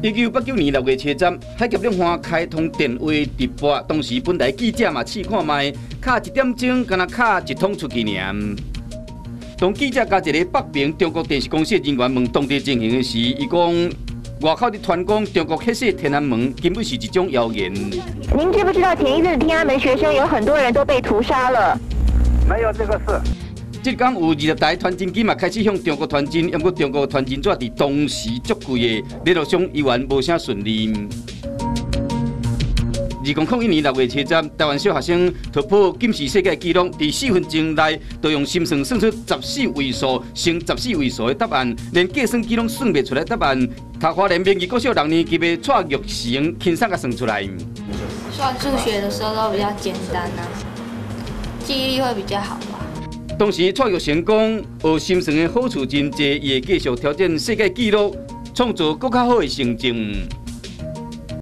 1989年6月7日，海峡两岸开通电话直播，当时本台记者嘛试看卖，卡1点钟，敢若卡1通出去尔。当记者加一个北平中国电视公司人员问当地情形的时，伊讲外口的传讲中国黑色天安门根本是一种谣言。您知不知道前一阵天安门学生有很多人都被屠杀了？没有这个事。 即讲有20台传真机嘛开始向中国传真，不过中国传真纸伫当时足贵的，联络上依然无啥顺利。2001年6月7日，台湾小学生突破金氏世界纪录，伫4分钟内就用心算算出14位数乘14位数的答案，连计算机拢算不出来答案。读花莲明义国小6年级的蔡玉成轻松甲算出来。算数学的时候都比较简单啊，记忆力会比较好吧。 当时蔡玉成讲，学心算的好处真多，伊会继续挑战世界纪录，创造更较好的成绩。